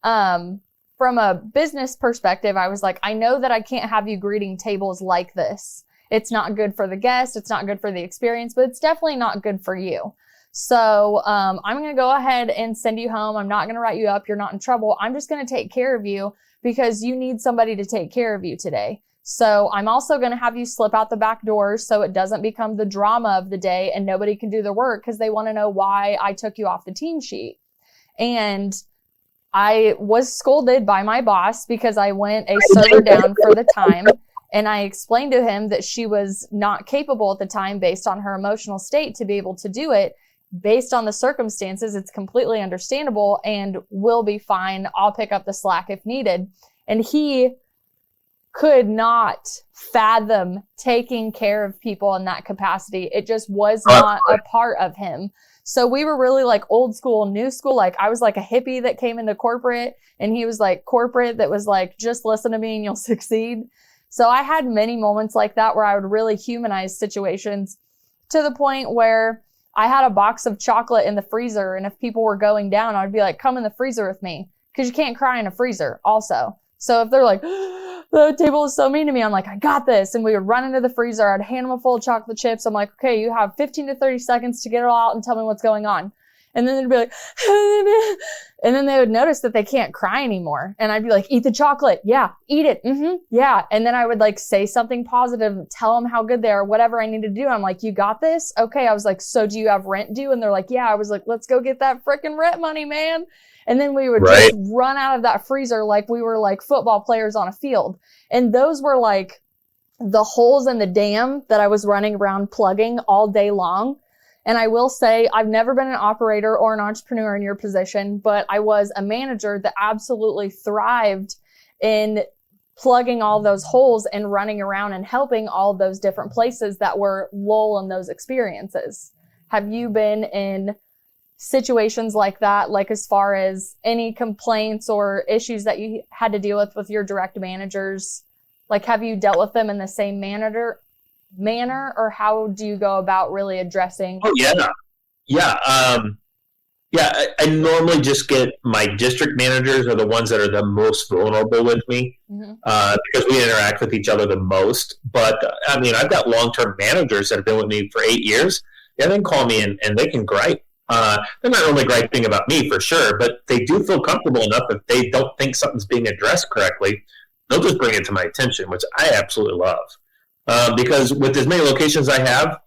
from a business perspective, I was like, I know that I can't have you greeting tables like this. It's not good for the guest. It's not good for the experience, but it's definitely not good for you. So I'm going to go ahead and send you home. I'm not going to write you up. You're not in trouble. I'm just going to take care of you because you need somebody to take care of you today. So I'm also going to have you slip out the back door so it doesn't become the drama of the day and nobody can do their work because they want to know why I took you off the team sheet. And I was scolded by my boss because I went a server down for the time. And I explained to him that she was not capable at the time based on her emotional state to be able to do it. Based on the circumstances, it's completely understandable and will be fine. I'll pick up the slack if needed. And he could not fathom taking care of people in that capacity. It just was not a part of him. So we were really like old school, new school. Like I was like a hippie that came into corporate and he was like corporate that was like, just listen to me and you'll succeed. So I had many moments like that where I would really humanize situations to the point where I had a box of chocolate in the freezer, and if people were going down, I'd be like, come in the freezer with me, because you can't cry in a freezer also. So if they're like, the table is so mean to me, I'm like, I got this. And we would run into the freezer. I'd hand them a full of chocolate chips. I'm like, okay, you have 15 to 30 seconds to get it all out and tell me what's going on. And then they'd be like, and then they would notice that they can't cry anymore. And I'd be like, eat the chocolate. Yeah. Eat it. Yeah. And then I would like say something positive, tell them how good they are, whatever I need to do. I'm like, you got this? Okay. I was like, so do you have rent due? And they're like, yeah. I was like, let's go get that freaking rent money, man. And then we would just run out of that freezer like we were like football players on a field. And those were like the holes in the dam that I was running around plugging all day long. And I will say, I've never been an operator or an entrepreneur in your position, but I was a manager that absolutely thrived in plugging all those holes and running around and helping all those different places that were lull in those experiences. Have you been in situations like that, like as far as any complaints or issues that you had to deal with your direct managers? Like, have you dealt with them in the same manner, or how do you go about really addressing? Oh, yeah. I normally just get my district managers are the ones that are the most vulnerable with me because we interact with each other the most. But I mean, I've got long-term managers that have been with me for 8 years. Yeah, they can call me and they can gripe. They're not only griping about me for sure, but they do feel comfortable enough if they don't think something's being addressed correctly, they'll just bring it to my attention, which I absolutely love. Because with as many locations I have,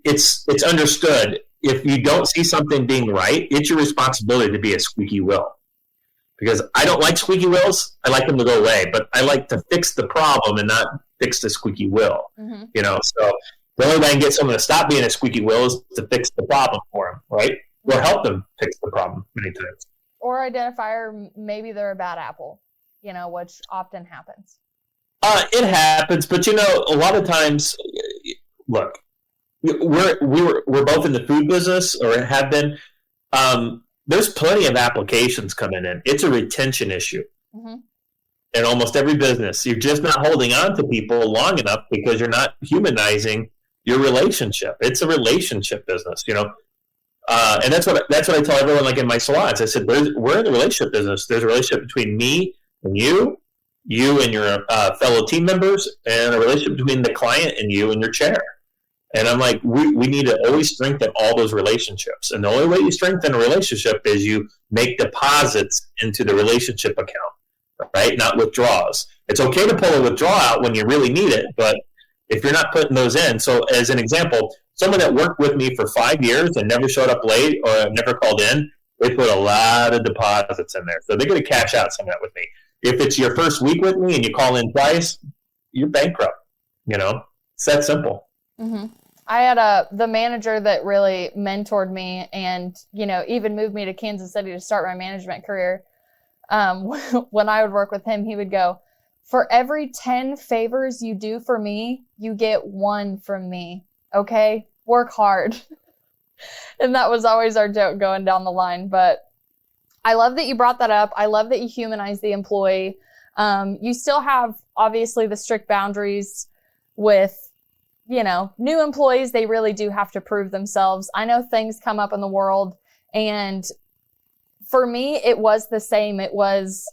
it's understood. if you don't see something being right, it's your responsibility to be a squeaky wheel. Because I don't like squeaky wheels. I like them to go away, but I like to fix the problem and not fix the squeaky wheel. You know, so the only way I can get someone to stop being a squeaky wheel is to fix the problem for them, right? Or help them fix the problem many times. Or identify, or maybe they're a bad apple, you know, which often happens. It happens, but you know, a lot of times, look, we're both in the food business, or have been. There's plenty of applications coming in. It's a retention issue in almost every business. You're just not holding on to people long enough because you're not humanizing your relationship. It's a relationship business, you know. And that's what I tell everyone, like in my salons. I said, we're in the relationship business. There's a relationship between me and you and your fellow team members, and a relationship between the client and you and your chair. And I'm like, we need to always strengthen all those relationships. And the only way you strengthen a relationship is you make deposits into the relationship account, right? Not withdrawals. It's okay to pull a withdrawal out when you really need it, but if you're not putting those in. So as an example, someone that worked with me for 5 years and never showed up late or never called in, they put a lot of deposits in there. So they're going to cash out some of that with me. If it's your first week with me and you call in twice, you're bankrupt. You know, it's that simple. I had the manager that really mentored me and, you know, even moved me to Kansas City to start my management career. When I would work with him, he would go, for every 10 favors you do for me, you get 1 from me. Okay? Work hard. And that was always our joke going down the line. But I love that you brought that up. I love that you humanize the employee. You still have, obviously, the strict boundaries with, you know, new employees. They really do have to prove themselves. I know things come up in the world, and for me, it was the same. It was,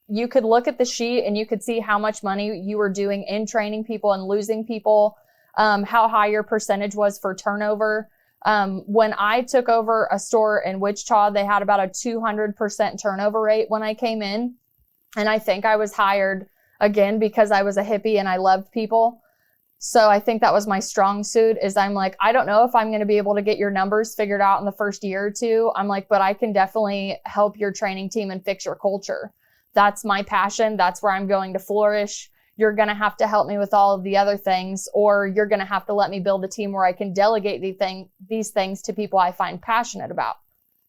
you could look at the sheet and you could see how much money you were doing in training people and losing people, how high your percentage was for turnover. When I took over a store in Wichita, they had about a 200% turnover rate when I came in. And I think I was hired again because I was a hippie and I loved people. So I think that was my strong suit, is I'm like, I don't know if I'm going to be able to get your numbers figured out in the first year or two. I'm like, but I can definitely help your training team and fix your culture. That's my passion. That's where I'm going to flourish. You're going to have to help me with all of the other things, or you're going to have to let me build a team where I can delegate these things to people I find passionate about.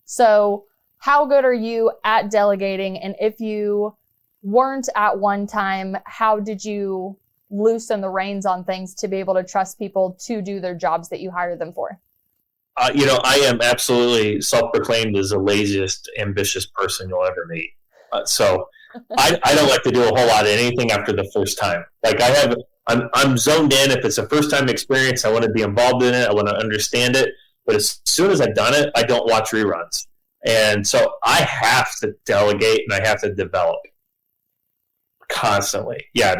So how good are you at delegating? And if you weren't at one time, how did you loosen the reins on things to be able to trust people to do their jobs that you hire them for? You know, I am absolutely self-proclaimed as the laziest, ambitious person you'll ever meet. So I don't like to do a whole lot of anything after the first time. Like I'm zoned in. If it's a first time experience, I want to be involved in it. I want to understand it. But as soon as I've done it, I don't watch reruns. And so I have to delegate and I have to develop constantly. Yeah,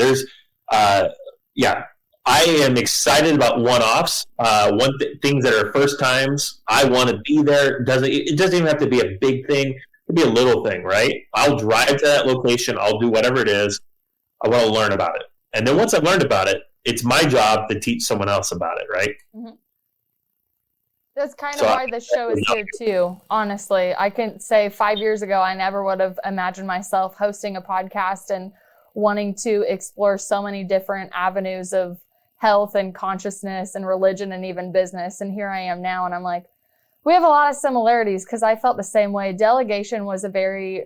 I am excited about one-offs. Things that are first times. I want to be there. It doesn't even have to be a big thing. It could be a little thing, right? I'll drive to that location. I'll do whatever it is. I want to learn about it. And then once I've learned about it, it's my job to teach someone else about it, right? That's kind of why this show is here too. Honestly, I can say 5 years ago, I never would have imagined myself hosting a podcast and wanting to explore so many different avenues of health and consciousness and religion and even business. And here I am now, and I'm like, we have a lot of similarities, because I felt the same way. Delegation was a very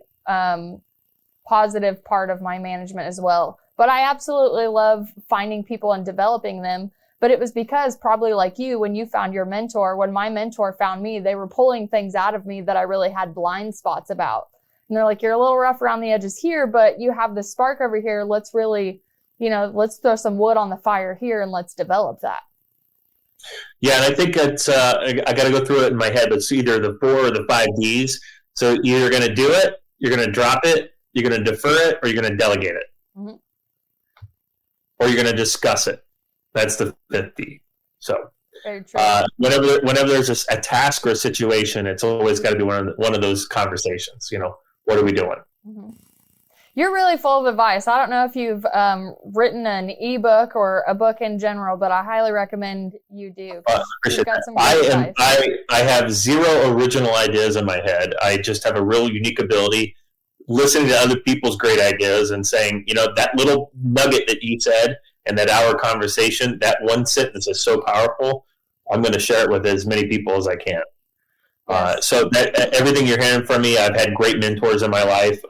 positive part of my management as well. But I absolutely love finding people and developing them. But it was because, probably like you, when you found your mentor, when my mentor found me, they were pulling things out of me that I really had blind spots about. And they're like, you're a little rough around the edges here, but you have this spark over here. Let's really, let's throw some wood on the fire here and let's develop that. Yeah, and I think it's, I got to go through it in my head, but it's either the 4 or the 5 Ds. So you're going to do it, you're going to drop it, you're going to defer it, or you're going to delegate it. Or you're going to discuss it. That's the 5th D. So whenever there's a task or a situation, it's always got to be one of those conversations. What are we doing? You're really full of advice. I don't know if you've written an ebook or a book in general, but I highly recommend you do. You've got some great advice. I have zero original ideas in my head. I just have a real unique ability listening to other people's great ideas and saying, that little nugget that you said in that hour conversation, that one sentence is so powerful. I'm going to share it with as many people as I can. Yes. So that everything you're hearing from me, I've had great mentors in my life.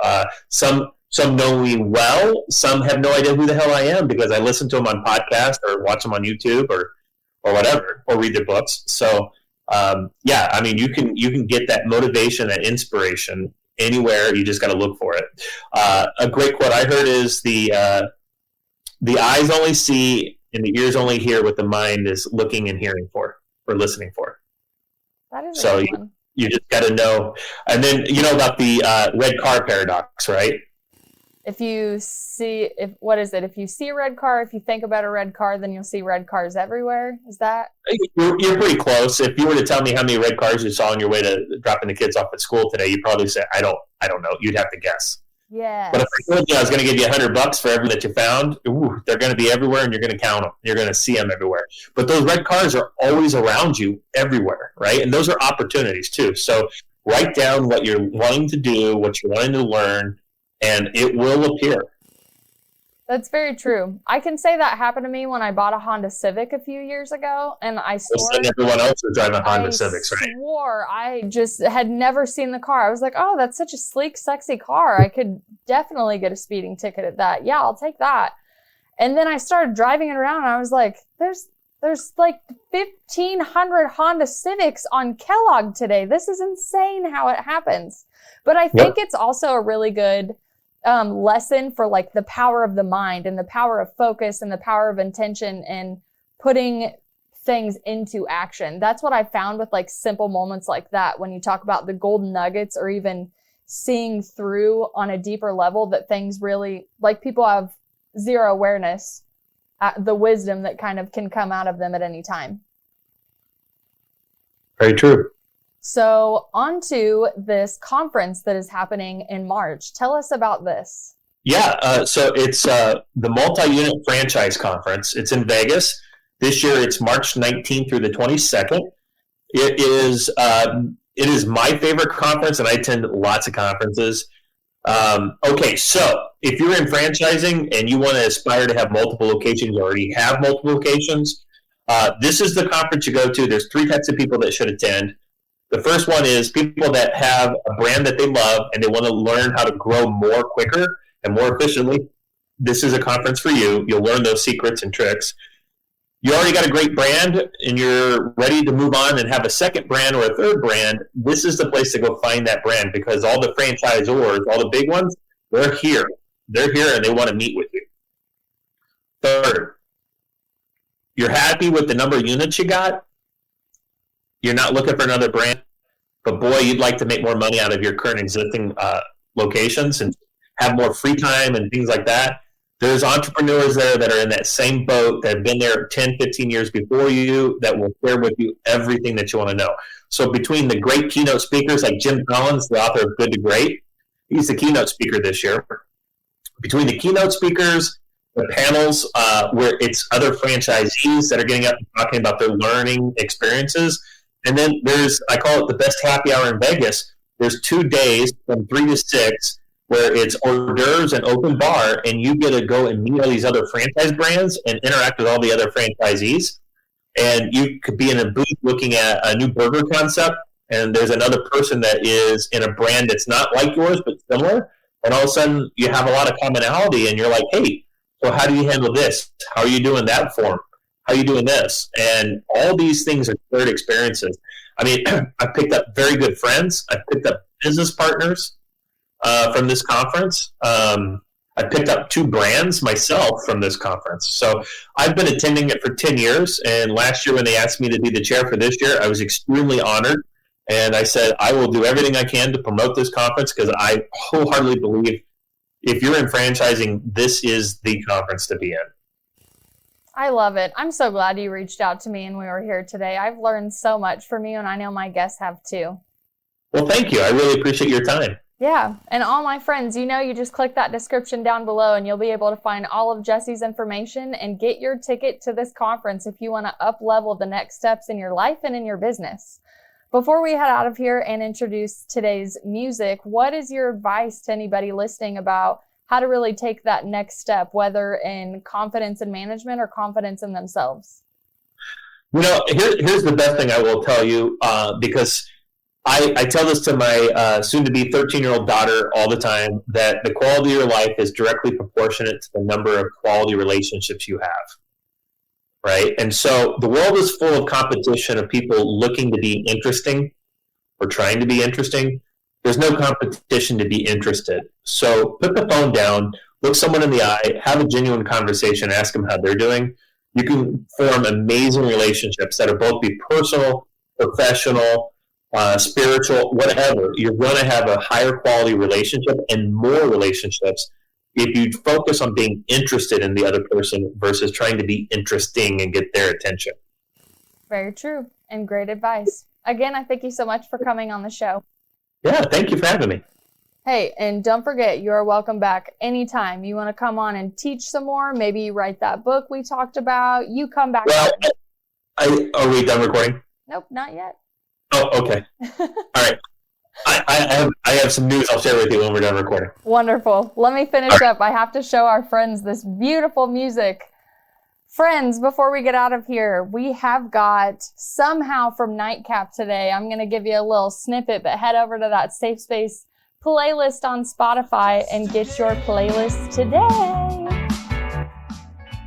Some know me well. Some have no idea who the hell I am because I listen to them on podcasts or watch them on YouTube or whatever, or read their books. So, you can get that motivation, that inspiration anywhere. You just got to look for it. A great quote I heard is the eyes only see and the ears only hear what the mind is looking and hearing for or listening for. That is so you just got to know. And then about the red car paradox, right? If you see a red car, if you think about a red car, then you'll see red cars everywhere. Is that? You're pretty close. If you were to tell me how many red cars you saw on your way to dropping the kids off at school today, you'd probably say, I don't know. You'd have to guess. Yeah. But if I told you I was going to give you $100 for everything that you found, they're going to be everywhere, and you're going to count them. You're going to see them everywhere. But those red cars are always around you everywhere, right? And those are opportunities too. So write down what you're wanting to do, what you're wanting to learn, and it will appear. That's very true. I can say that happened to me when I bought a Honda Civic a few years ago, and I swore everyone else was driving Honda Civics, right? I swore I just had never seen the car. I was like, "Oh, that's such a sleek, sexy car. I could definitely get a speeding ticket at that. Yeah, I'll take that." And then I started driving it around, and I was like, "There's like 1,500 Honda Civics on Kellogg today. This is insane how it happens." But I think it's also a really good lesson for like the power of the mind and the power of focus and the power of intention and putting things into action. That's what I found with like simple moments like that. When you talk about the golden nuggets or even seeing through on a deeper level that things really, like, people have zero awareness at the wisdom that kind of can come out of them at any time. Very true. So on to this conference that is happening in March. Tell us about this. Yeah, so it's the Multi-Unit Franchise Conference. It's in Vegas. This year it's March 19th through the 22nd. It is my favorite conference, and I attend lots of conferences. Okay, so if you're in franchising and you want to aspire to have multiple locations, you already have multiple locations, this is the conference you go to. There's 3 types of people that should attend. The first one is people that have a brand that they love and they want to learn how to grow more quicker and more efficiently. This is a conference for you. You'll learn those secrets and tricks. You already got a great brand and you're ready to move on and have a second brand or a third brand. This is the place to go find that brand, because all the franchisors, all the big ones, they're here. They're here and they want to meet with you. Third, you're happy with the number of units you got. You're not looking for another brand, but boy, you'd like to make more money out of your current existing locations and have more free time and things like that. There's entrepreneurs there that are in that same boat, that have been there 10, 15 years before you, that will share with you everything that you want to know. So between the great keynote speakers like Jim Collins, the author of Good to Great, he's the keynote speaker this year. Between the keynote speakers, the panels where it's other franchisees that are getting up and talking about their learning experiences. And then there's, I call it the best happy hour in Vegas. There's 2 days from 3 to 6 where it's hors d'oeuvres and open bar, and you get to go and meet all these other franchise brands and interact with all the other franchisees. And you could be in a booth looking at a new burger concept, and there's another person that is in a brand that's not like yours but similar. And all of a sudden, you have a lot of commonality, and you're like, hey, so how do you handle this? How are you doing that form? How are you doing this? And all these things are shared experiences. I mean, I picked up very good friends. I picked up business partners from this conference. I picked up 2 brands myself from this conference. So I've been attending it for 10 years. And last year when they asked me to be the chair for this year, I was extremely honored. And I said, I will do everything I can to promote this conference, because I wholeheartedly believe if you're in franchising, this is the conference to be in. I love it. I'm so glad you reached out to me and we were here today. I've learned so much from you, and I know my guests have too. Well, thank you. I really appreciate your time. Yeah, and all my friends, you just click that description down below and you'll be able to find all of Jesse's information and get your ticket to this conference if you want to up-level the next steps in your life and in your business. Before we head out of here and introduce today's music, what is your advice to anybody listening about how to really take that next step, whether in confidence in management or confidence in themselves? Here's the best thing I will tell you, because I tell this to my soon-to-be 13-year-old daughter all the time, that the quality of your life is directly proportionate to the number of quality relationships you have, right? And so the world is full of competition of people looking to be interesting or trying to be interesting. There's no competition to be interested. So put the phone down, look someone in the eye, have a genuine conversation, ask them how they're doing. You can form amazing relationships that'll both be personal, professional, spiritual, whatever. You're going to have a higher quality relationship and more relationships if you focus on being interested in the other person versus trying to be interesting and get their attention. Very true, and great advice. Again, I thank you so much for coming on the show. Yeah, thank you for having me. Hey, and don't forget, you are welcome back anytime. You want to come on and teach some more, maybe you write that book we talked about, you come back. Well, are we done recording? Nope, not yet. Oh, okay. All right. I have some news I'll share with you when we're done recording. Wonderful. Let me finish up. I have to show our friends this beautiful music. Friends, before we get out of here, we have got Somehow from Nightcap today. I'm going to give you a little snippet, but head over to that Safe Space playlist on Spotify and get your playlist today.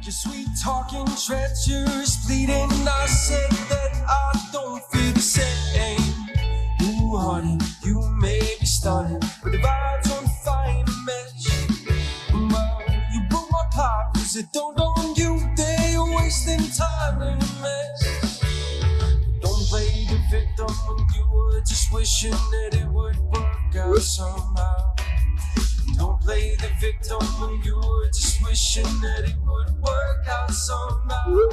Your sweet talking, treacherous pleading, I said that I don't feel the same. Ooh, honey, you may be stunning, but the vibes don't find a match. Well, you broke my heart, cause it don't own you. They're wasting time in a mess. Don't play the victim when you were just wishing that it would work out somehow. Don't play the victim when you were just wishing that it would work out somehow.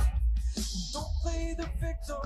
Don't play the victim.